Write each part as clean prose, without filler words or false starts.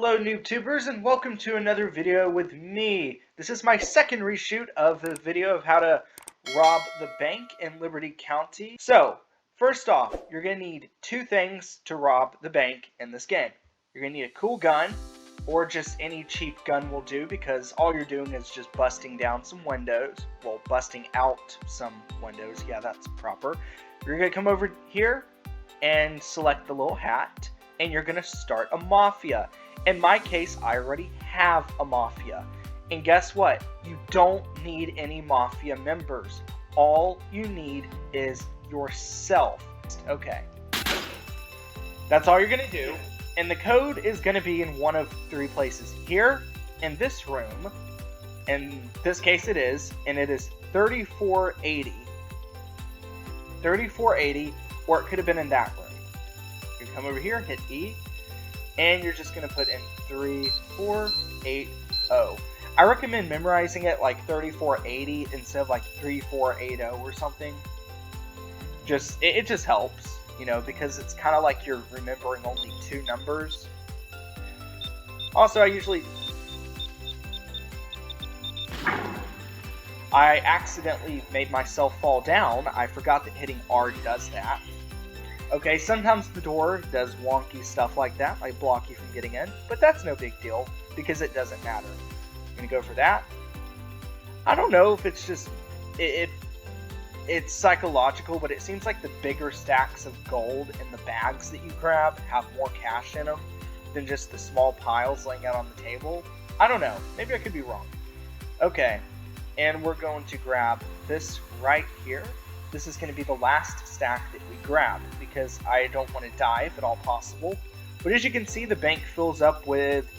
Hello NoobTubers and welcome to another video with me. This is my second reshoot of the video of how to rob the bank in Liberty County. So, first off, you're going to need two things to rob the bank in this game. You're going to need a cool gun, or just any cheap gun will do, because all you're doing is just busting down some windows. Well, busting out some windows, yeah, that's proper. You're going to come over here and select the little hat, and you're going to start a mafia. In my case, I already have a mafia. And guess what? You don't need any mafia members. All you need is yourself. Okay. That's all you're going to do. And the code is going to be in one of three places. Here, in this room, in this case it is, and it is 3480. 3480, or it could have been in that room. You come over here, hit E, and you're just going to put in 3480. I recommend memorizing it like 3480 instead of like 3480 or something. It just helps, you know, because it's kind of like you're remembering only two numbers. Also, I accidentally made myself fall down. I forgot that hitting R does that. Okay, sometimes the door does wonky stuff like that, like block you from getting in, but that's no big deal, because it doesn't matter. I'm going to go for that. I don't know if it's just, it's psychological, but it seems like the bigger stacks of gold in the bags that you grab have more cash in them than just the small piles laying out on the table. I don't know, maybe I could be wrong. Okay, and we're going to grab this right here. This is going to be the last stack that we grab, because I don't want to die if at all possible. But as you can see, the bank fills up with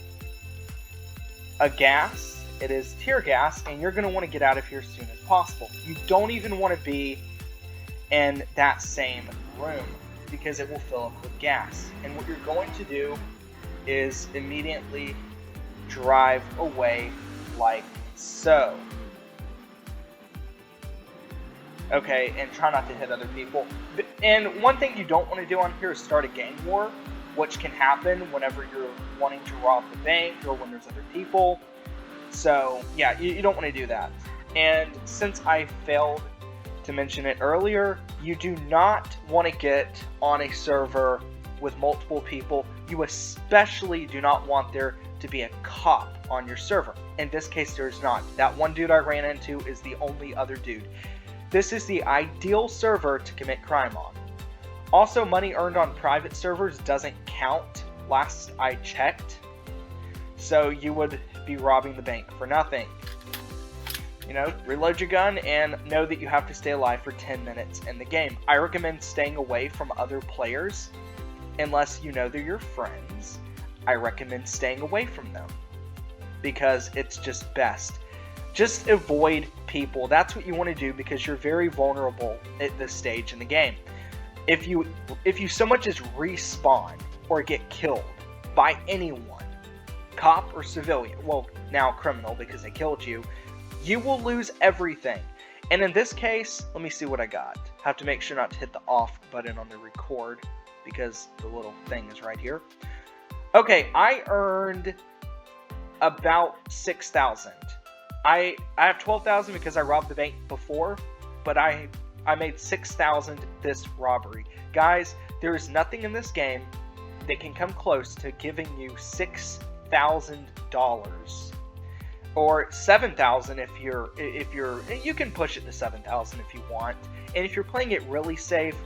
a gas. It is tear gas, and you're going to want to get out of here as soon as possible. You don't even want to be in that same room, because it will fill up with gas. And what you're going to do is immediately drive away like so. Okay, and try not to hit other people. And one thing you don't want to do on here is start a gang war, which can happen whenever you're wanting to rob the bank or when there's other people. So, yeah, you don't want to do that. And since I failed to mention it earlier, you do not want to get on a server with multiple people. You especially do not want there to be a cop on your server. In this case, there's not. That one dude I ran into is the only other dude. This is the ideal server to commit crime on. Also, money earned on private servers doesn't count, last I checked. So you would be robbing the bank for nothing. You know, reload your gun and know that you have to stay alive for 10 minutes in the game. I recommend staying away from other players unless you know they're your friends. I recommend staying away from them because it's just best. Just avoid people. That's what you want to do, because you're very vulnerable at this stage in the game. If you so much as respawn or get killed by anyone, cop or civilian, well, now criminal because they killed you, you will lose everything. And in this case, let me see what I got. Have to make sure not to hit the off button on the record because the little thing is right here. Okay, I earned about 6,000. I have 12,000 because I robbed the bank before, but I made 6,000 this robbery. Guys, there is nothing in this game that can come close to giving you $6,000, or 7,000 if you're you can push it to 7,000 if you want. And if you're playing it really safe,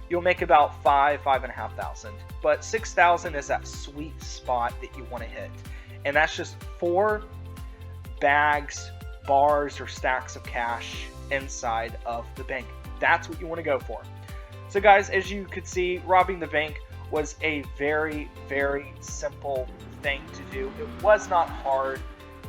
you'll make about 5,500. But 6,000 is that sweet spot that you want to hit, and that's just 4 bags, bars, or stacks of cash inside of the bank. That's what you want to go for. So guys, as you could see, robbing the bank was a very, very simple thing to do. It was not hard.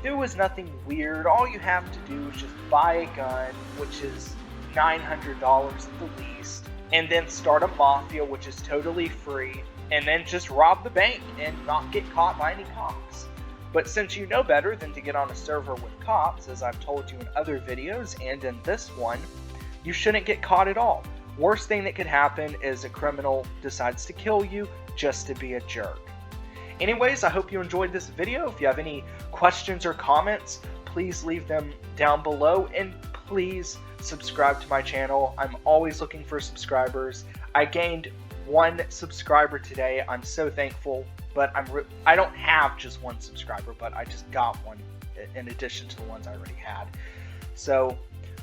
There was nothing weird. All you have to do is just buy a gun, which is $900 at the least, and then start a mafia, which is totally free, and then just rob the bank and not get caught by any cops. But since you know better than to get on a server with cops, as I've told you in other videos and in this one, you shouldn't get caught at all. Worst thing that could happen is a criminal decides to kill you just to be a jerk. Anyways, I hope you enjoyed this video. If you have any questions or comments, please leave them down below, and please subscribe to my channel. I'm always looking for subscribers. I gained 1 subscriber today. I'm so thankful, but I don't have just 1 subscriber, but I just got 1 in addition to the ones I already had. So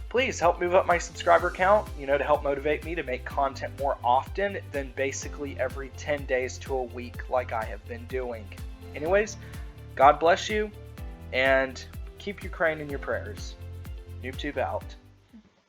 please help move up my subscriber count, to help motivate me to make content more often than basically every 10 days to a week like I have been doing. Anyways, God bless you, and keep Ukraine in your prayers. NoobToob out.